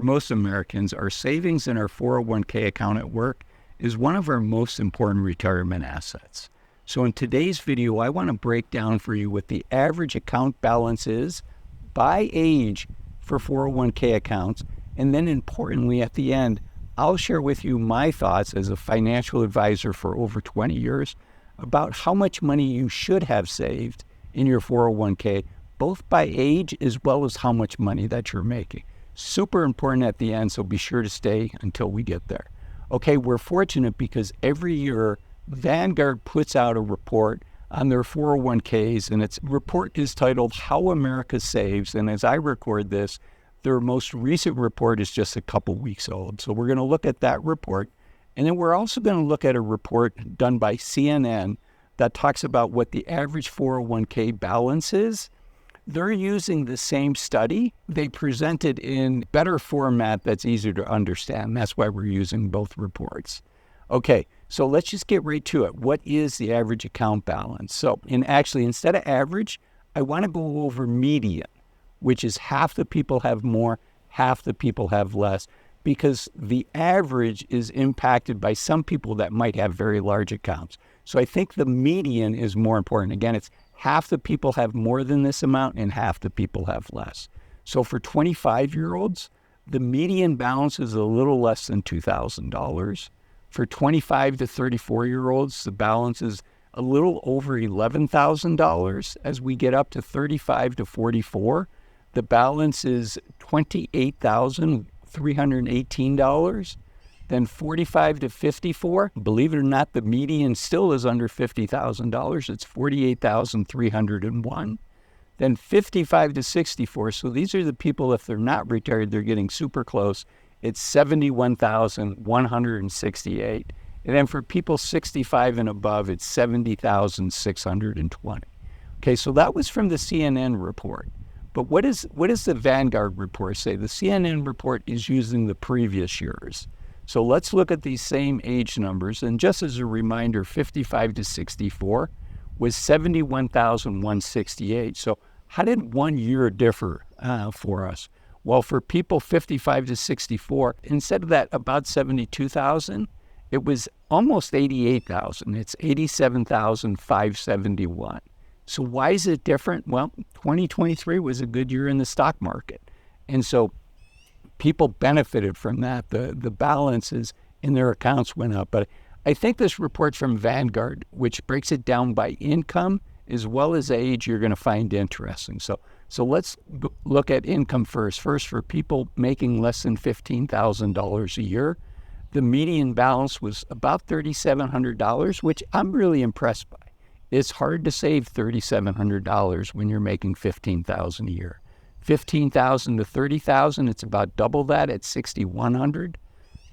most Americans, our savings in our 401k account at work is one of our most important retirement assets. So in today's video, I want to break down for you what the average account balance is by age for 401k accounts. And then importantly, at the end, I'll share with you my thoughts as a financial advisor for over 20 years about how much money you should have saved in your 401k, both by age as well as how much money that you're making. Super important at the end, so be sure to stay until we get there. Okay, we're fortunate because every year Vanguard puts out a report on their 401ks, and its report is titled How America Saves. And as I record this, their most recent report is just a couple weeks old. So we're going to look at that report. And then we're also going to look at a report done by CNN that talks about what the average 401k balance is. They're using the same study. They present it in better format that's easier to understand. That's why we're using both reports. Okay, so let's just get right to it. What is the average account balance? So, instead of average, I want to go over median, which is half the people have more, half the people have less, because the average is impacted by some people that might have very large accounts. So I think the median is more important. Again, it's half the people have more than this amount and half the people have less. So for 25-year-olds, the median balance is a little less than $2,000. For 25 to 34-year-olds, the balance is a little over $11,000. As we get up to 35 to 44, the balance is $28,318. Then 45 to 54, believe it or not, the median still is under $50,000. It's $48,301. Then 55 to 64, so these are the people, if they're not retired, they're getting super close. It's $71,168. And then for people 65 and above, it's $70,620. Okay, so that was from the CNN report. But what does the Vanguard report say? The CNN report is using the previous years. So let's look at these same age numbers. And just as a reminder, 55 to 64 was $71,168. So how did 1 year differ for us? Well, for people 55 to 64, instead of that about 72,000, it was almost 88,000. It's 87,571. So why is it different? Well, 2023 was a good year in the stock market. And so people benefited from that. The balances in their accounts went up. But I think this report from Vanguard, which breaks it down by income as well as age, you're going to find interesting. So let's look at income first. First, for people making less than $15,000 a year, the median balance was about $3,700, which I'm really impressed by. It's hard to save $3,700 when you're making $15,000 a year. $15,000 to $30,000, it's about double that at $6,100.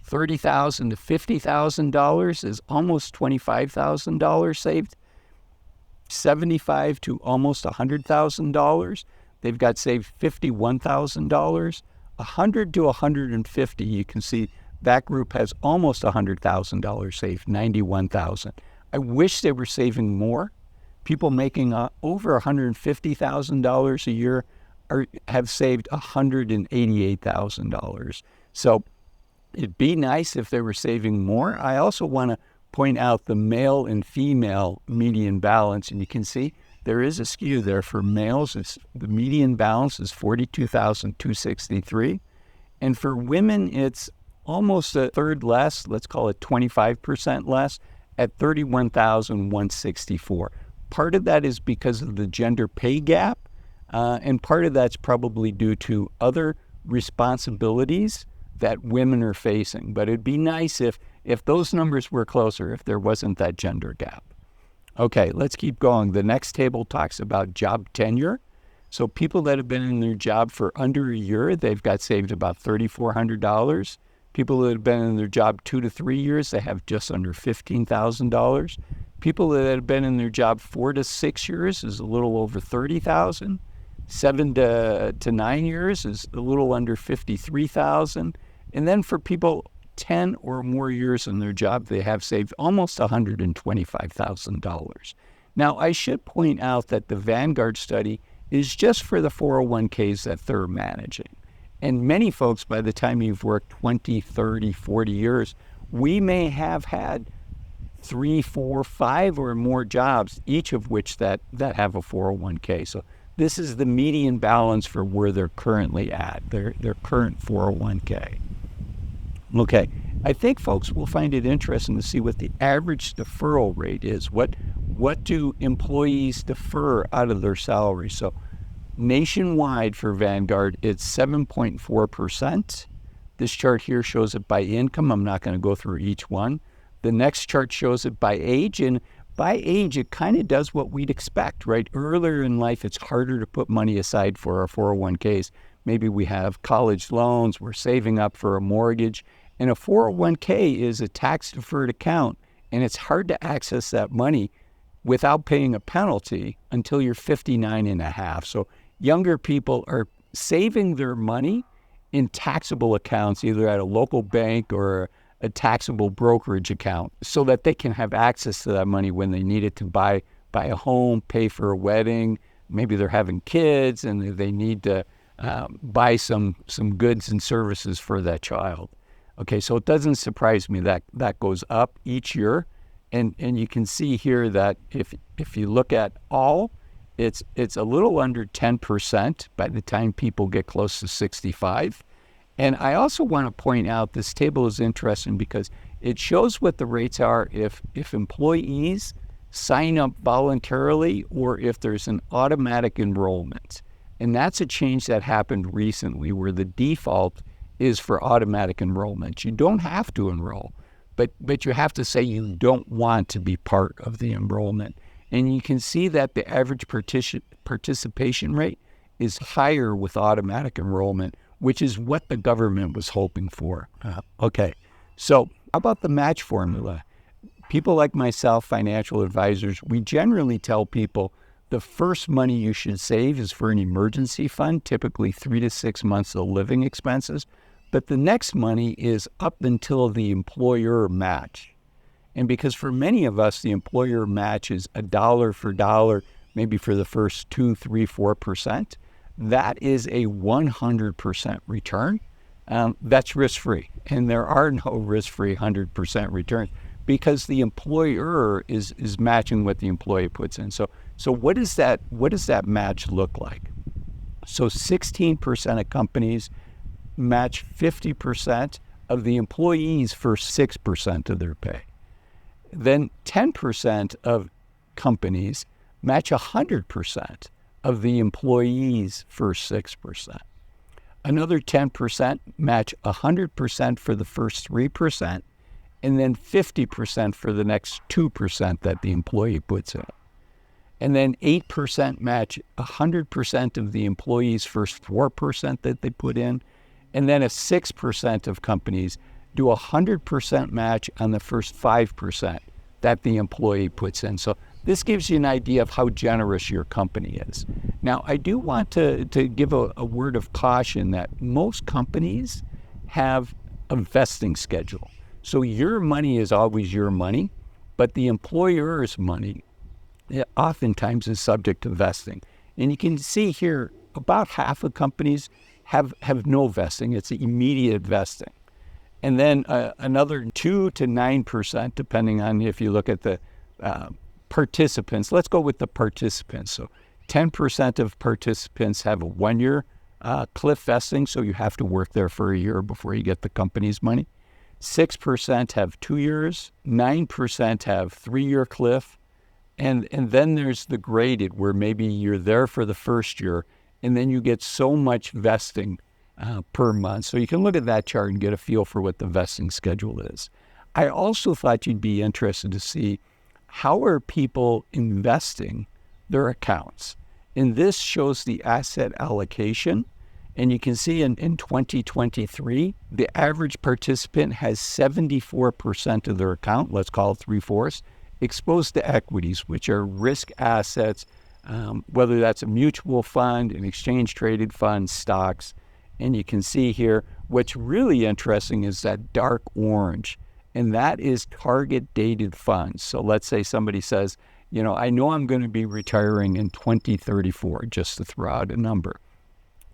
$30,000 to $50,000 is almost $25,000 saved. $75,000 to almost $100,000, they've got saved $51,000. $100,000 to $150,000, you can see that group has almost $100,000 saved, $91,000. I wish they were saving more. People making over $150,000 a year have saved $188,000. So it'd be nice if they were saving more. I also want to point out the male and female median balance, and you can see there is a skew there. For males, the median balance is $42,263, and for women, it's almost a third less. Let's call it 25% less at $31,164. Part of that is because of the gender pay gap. And part of that's probably due to other responsibilities that women are facing. But it'd be nice if those numbers were closer, if there wasn't that gender gap. Okay, let's keep going. The next table talks about job tenure. So people that have been in their job for under a year, they've got saved about $3,400. People that have been in their job 2 to 3 years, they have just under $15,000. People that have been in their job 4 to 6 years is a little over $30,000. 7 to 9 years is a little under $53,000. And then for people 10 or more years in their job, they have saved almost $125,000. Now, I should point out that the Vanguard study is just for the 401ks that they're managing. And many folks, by the time you've worked 20, 30, 40 years, we may have had 3, 4, 5 or more jobs, each of which that have a 401k. So this is the median balance for where they're currently at, their current 401k. Okay, I think folks will find it interesting to see what the average deferral rate is. What do employees defer out of their salary? So nationwide for Vanguard, it's 7.4%. This chart here shows it by income. I'm not going to go through each one. The next chart shows it by age, and by age, it kind of does what we'd expect, right? Earlier in life, it's harder to put money aside for our 401ks. Maybe we have college loans, we're saving up for a mortgage, and a 401k is a tax-deferred account, and it's hard to access that money without paying a penalty until you're 59 and a half. So younger people are saving their money in taxable accounts, either at a local bank or a taxable brokerage account, so that they can have access to that money when they need it to buy a home, pay for a wedding. Maybe they're having kids and they need to buy some goods and services for that child. Okay, so it doesn't surprise me that that goes up each year. And you can see here that if you look at all, it's a little under 10% by the time people get close to 65. And I also want to point out this table is interesting because it shows what the rates are if employees sign up voluntarily or if there's an automatic enrollment. And that's a change that happened recently where the default is for automatic enrollment. You don't have to enroll, but you have to say you don't want to be part of the enrollment. And you can see that the average participation rate is higher with automatic enrollment, which is what the government was hoping for. Okay, so how about the match formula? People like myself, financial advisors, we generally tell people the first money you should save is for an emergency fund, typically 3 to 6 months of living expenses. But the next money is up until the employer match. And because for many of us, the employer match is $1 for dollar, maybe for the first 2, 3, 4%, that is a 100% return. That's risk-free. And there are no risk-free 100% returns because the employer is matching what the employee puts in. So what does that match look like? So 16% of companies match 50% of the employees' first 6% of their pay. Then 10% of companies match 100% of the employees' first 6%. Another 10% match 100% for the first 3%, and then 50% for the next 2% that the employee puts in. And then 8% match 100% of the employees' first 4% that they put in. And then 6% of companies do 100% match on the first 5% that the employee puts in. So this gives you an idea of how generous your company is. Now, I do want to give a word of caution that most companies have a vesting schedule. So your money is always your money, but the employer's money oftentimes is subject to vesting. And you can see here, about half of companies have no vesting. It's immediate vesting. And then another 2 to 9%, depending on if you look at the participants. Let's go with the participants. So 10% of participants have a 1-year cliff vesting, so you have to work there for a year before you get the company's money. 6% have 2 years, 9% have 3-year cliff, and then there's the graded, where maybe you're there for the first year, and then you get so much vesting per month. So you can look at that chart and get a feel for what the vesting schedule is. I also thought you'd be interested to see how are people investing their accounts. And this shows the asset allocation. And you can see in 2023, the average participant has 74% of their account, let's call it 3/4, exposed to equities, which are risk assets, whether that's a mutual fund, an exchange-traded fund, stocks. And you can see here, what's really interesting is that dark orange, and that is target-dated funds. So let's say somebody says, I know I'm going to be retiring in 2034, just to throw out a number.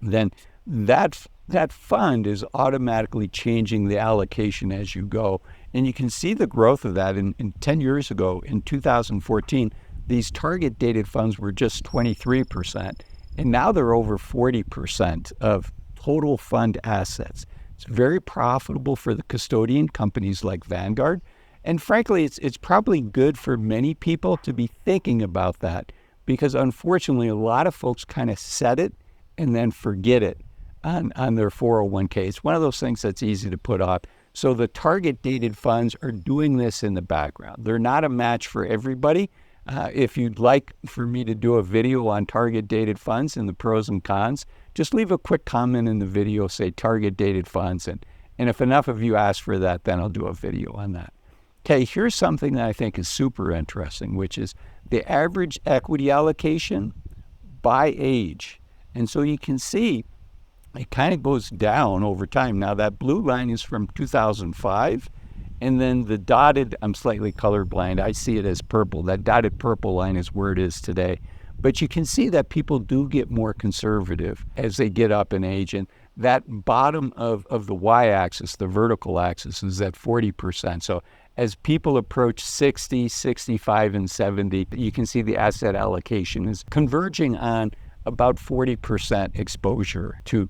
Then that that fund is automatically changing the allocation as you go. And you can see the growth of that in 10 years ago, in 2014, these target dated funds were just 23%. And now they're over 40% of total fund assets. It's very profitable for the custodian companies like Vanguard. And frankly, it's probably good for many people to be thinking about that, because unfortunately, a lot of folks kind of set it and then forget it on their 401k. It's one of those things that's easy to put off. So the target dated funds are doing this in the background. They're not a match for everybody. If you'd like for me to do a video on target dated funds and the pros and cons, just leave a quick comment in the video, say target dated funds. And if enough of you ask for that, then I'll do a video on that. Okay, here's something that I think is super interesting, which is the average equity allocation by age. And so you can see it kind of goes down over time. Now that blue line is from 2005, and then the dotted, I'm slightly colorblind, I see it as purple. That dotted purple line is where it is today. But you can see that people do get more conservative as they get up in age. And that bottom of the y-axis, the vertical axis, is at 40%. So as people approach 60, 65, and 70, you can see the asset allocation is converging on about 40% exposure to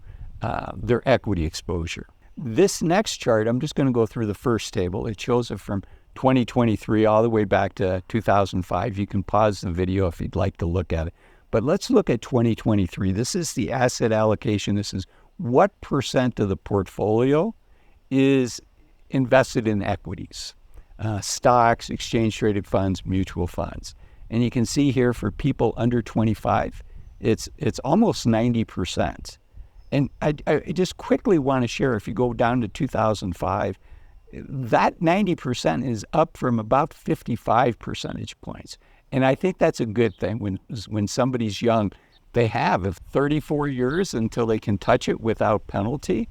their equity exposure. This next chart, I'm just going to go through the first table. It shows it from 2023 all the way back to 2005. You can pause the video if you'd like to look at it. But let's look at 2023. This is the asset allocation. This is what percent of the portfolio is invested in equities, stocks, exchange-traded funds, mutual funds. And you can see here for people under 25, it's almost 90%. And I just quickly want to share, if you go down to 2005, that 90% is up from about 55 percentage points. And I think that's a good thing. When somebody's young, they have 34 years until they can touch it without penalty.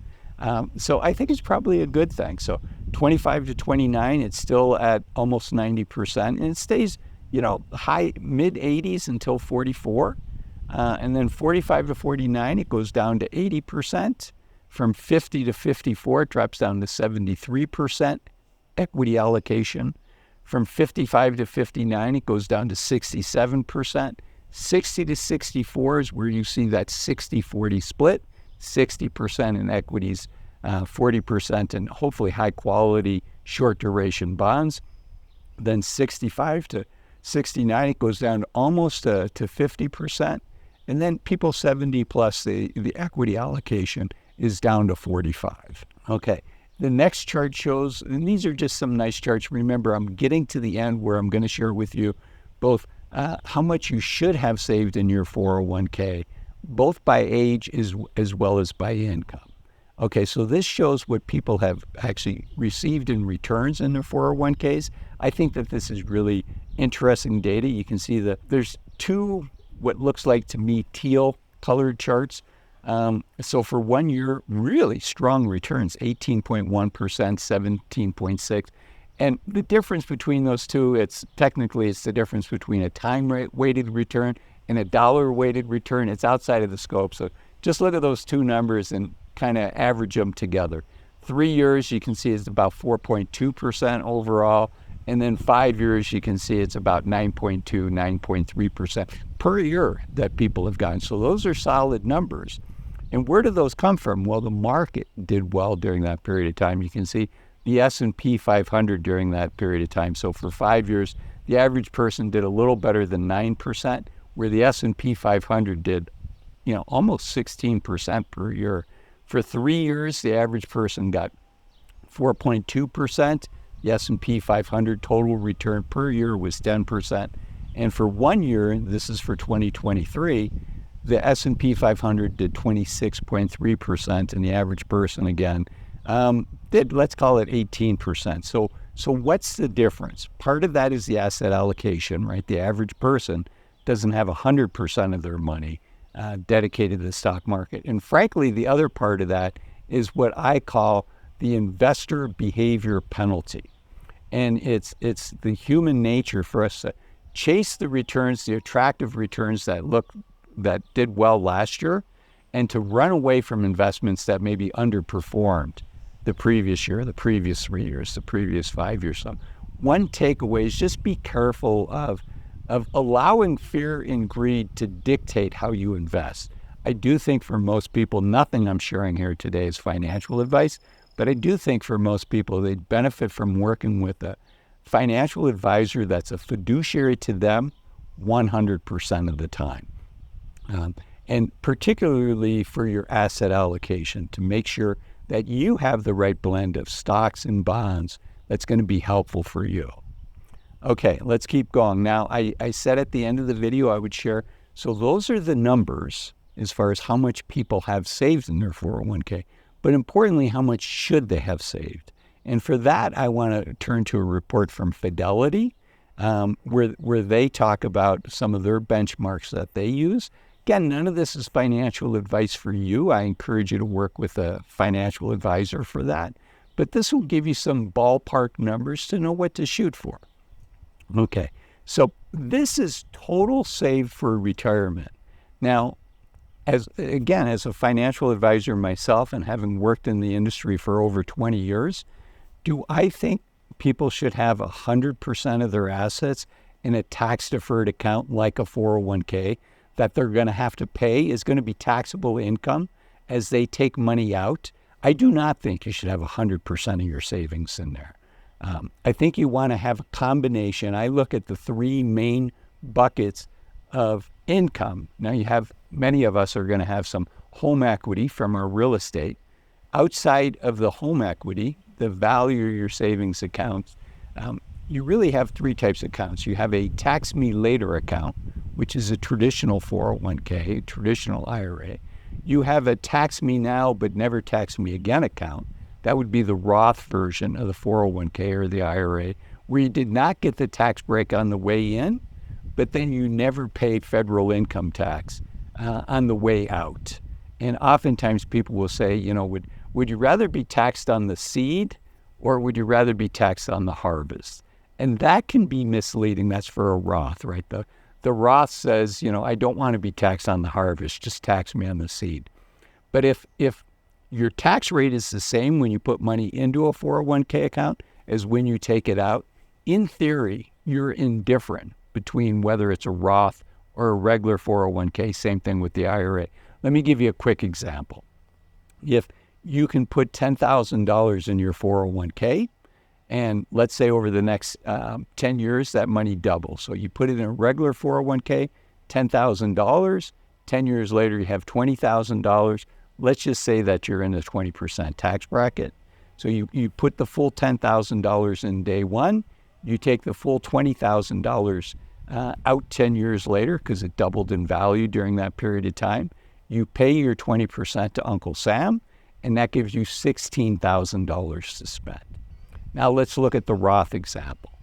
So I think it's probably a good thing. So 25 to 29, it's still at almost 90%. And it stays, high, mid 80s until 44. And then 45 to 49, it goes down to 80%. From 50 to 54, it drops down to 73% equity allocation. From 55 to 59, it goes down to 67%. 60 to 64 is where you see that 60-40 split, 60% in equities, 40% in hopefully high-quality, short-duration bonds. Then 65 to 69, it goes down almost to 50%. And then people 70 plus, the equity allocation is down to 45. Okay, the next chart shows, and these are just some nice charts. Remember, I'm getting to the end where I'm going to share with you both how much you should have saved in your 401k, both by age as well as by income. Okay, so this shows what people have actually received in returns in their 401ks. I think that this is really interesting data. You can see that there's two, what looks like to me, teal colored charts. So for 1 year, really strong returns, 18.1%, 17.6%. And the difference between those two, it's the difference between a time-weighted return and a dollar-weighted return. It's outside of the scope. So just look at those two numbers and kind of average them together. 3 years, you can see it's about 4.2% overall. And then 5 years, you can see it's about 9.2, 9.3% per year that people have gotten. So those are solid numbers. And where do those come from? Well, the market did well during that period of time. You can see the S&P 500 during that period of time. So for 5 years, the average person did a little better than 9%, where the S&P 500 did, almost 16% per year. For 3 years, the average person got 4.2%. The S&P 500 total return per year was 10%. And for 1 year, this is for 2023, the S&P 500 did 26.3%, and the average person, again, did, let's call it 18%. So what's the difference? Part of that is the asset allocation, right? The average person doesn't have 100% of their money dedicated to the stock market. And frankly, the other part of that is what I call the investor behavior penalty. And it's the human nature for us to chase the returns, the attractive returns that did well last year. and to run away from investments that maybe underperformed the previous year, the previous 3 years, the previous 5 years. So one takeaway is just be careful of allowing fear and greed to dictate how you invest. I do think for most people, nothing I'm sharing here today is financial advice, but I do think for most people, they'd benefit from working with a financial advisor that's a fiduciary to them 100% of the time. And particularly for your asset allocation, to make sure that you have the right blend of stocks and bonds that's going to be helpful for you. Okay, let's keep going. Now, I said at the end of the video I would share, so those are the numbers as far as how much people have saved in their 401k, but importantly, how much should they have saved? And for that, I want to turn to a report from Fidelity, where they talk about some of their benchmarks that they use. Again, none of this is financial advice for you. I encourage you to work with a financial advisor for that. But this will give you some ballpark numbers to know what to shoot for. Okay, so this is total save for retirement. Now, as a financial advisor myself and having worked in the industry for over 20 years, do I think people should have 100% of their assets in a tax-deferred account like a 401k that they're going to have to pay is going to be taxable income as they take money out? I do not think you should have 100% of your savings in there. I think you want to have a combination. I look at the three main buckets of income. Now, many of us are going to have some home equity from our real estate. Outside of the home equity, the value of your savings accounts, you really have three types of accounts. You have a tax me later account, which is a traditional 401k, a traditional IRA. You have a tax me now but never tax me again account. That would be the Roth version of the 401k or the IRA, where you did not get the tax break on the way in, but then you never paid federal income tax on the way out. And oftentimes people will say, would you rather be taxed on the seed or would you rather be taxed on the harvest? And that can be misleading. That's for a Roth, right? The Roth says, I don't want to be taxed on the harvest, just tax me on the seed. But if your tax rate is the same when you put money into a 401k account as when you take it out, in theory, you're indifferent between whether it's a Roth or a regular 401k, same thing with the IRA. Let me give you a quick example. If you can put $10,000 in your 401k, and let's say over the next 10 years, that money doubles. So you put it in a regular 401k, $10,000, 10 years later, you have $20,000. Let's just say that you're in a 20% tax bracket. So you put the full $10,000 in day one, you take the full $20,000 out 10 years later because it doubled in value during that period of time. You pay your 20% to Uncle Sam, and that gives you $16,000 to spend. Now let's look at the Roth example.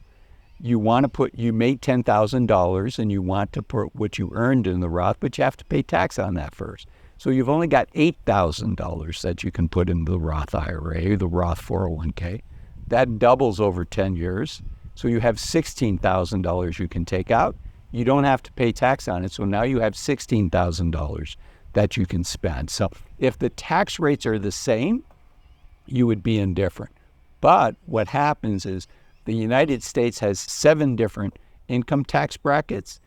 You made $10,000 and you want to put what you earned in the Roth, but you have to pay tax on that first. So you've only got $8,000 that you can put in the Roth IRA, the Roth 401k. That doubles over 10 years. So you have $16,000 you can take out. You don't have to pay tax on it. So now you have $16,000 that you can spend. So if the tax rates are the same, you would be indifferent. But what happens is the United States has 7 different income tax brackets.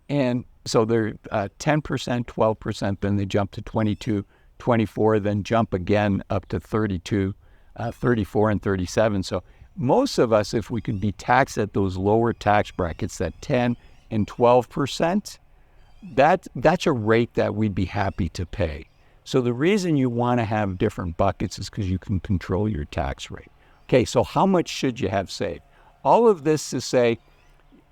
And so they're 10%, 12%, then they jump to 22, 24, then jump again up to 32, 34, and 37. So most of us, if we could be taxed at those lower tax brackets, that 10 and 12%, that's a rate that we'd be happy to pay. So the reason you want to have different buckets is because you can control your tax rate. Okay, so how much should you have saved? All of this to say,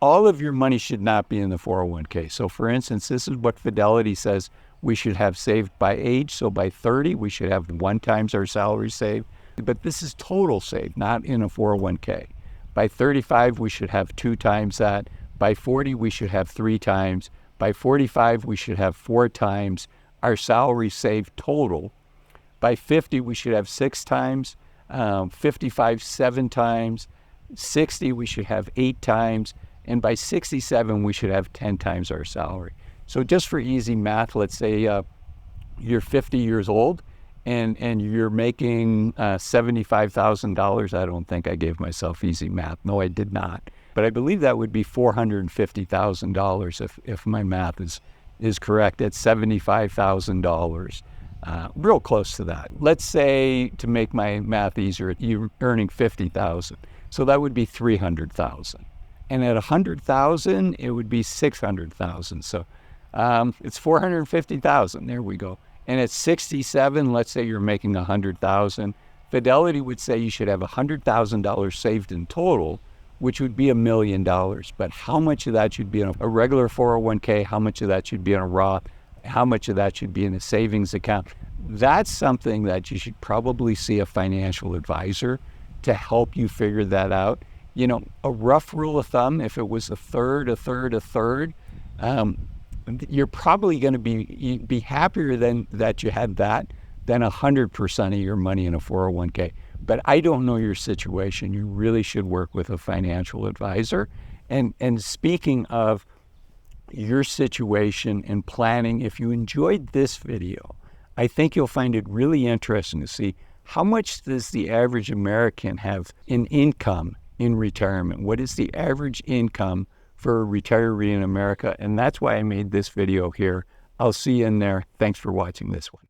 all of your money should not be in the 401k. So for instance, this is what Fidelity says we should have saved by age. So by 30, we should have 1 times our salary saved. But this is total saved, not in a 401k. By 35, we should have 2 times that. By 40, we should have 3 times. By 45, we should have 4 times our salary saved total. By 50, we should have 6 times. 55, 7 times. 60, we should have 8 times. And by 67, we should have 10 times our salary. So just for easy math, let's say you're 50 years old and you're making $75,000. I don't think I gave myself easy math. No, I did not. But I believe that would be $450,000 if my math is correct at $75,000. Real close to that. Let's say, to make my math easier, you're earning $50,000. So that would be $300,000. And at $100,000, it would be $600,000. So it's $450,000. There we go. And at 67, let's say you're making $100,000. Fidelity would say you should have $100,000 saved in total, which would be $1 million. But how much of that should be in a regular 401k? How much of that should be in a Roth? How much of that should be in a savings account? That's something that you should probably see a financial advisor to help you figure that out. You know, a rough rule of thumb, if it was a third, you're probably going to be happier that you had that than 100% of your money in a 401k. But I don't know your situation. You really should work with a financial advisor. And speaking of your situation and planning, if you enjoyed this video, I think you'll find it really interesting to see how much does the average American have in income in retirement. What is the average income for a retiree in America? And that's why I made this video here. I'll see you in there. Thanks for watching this one.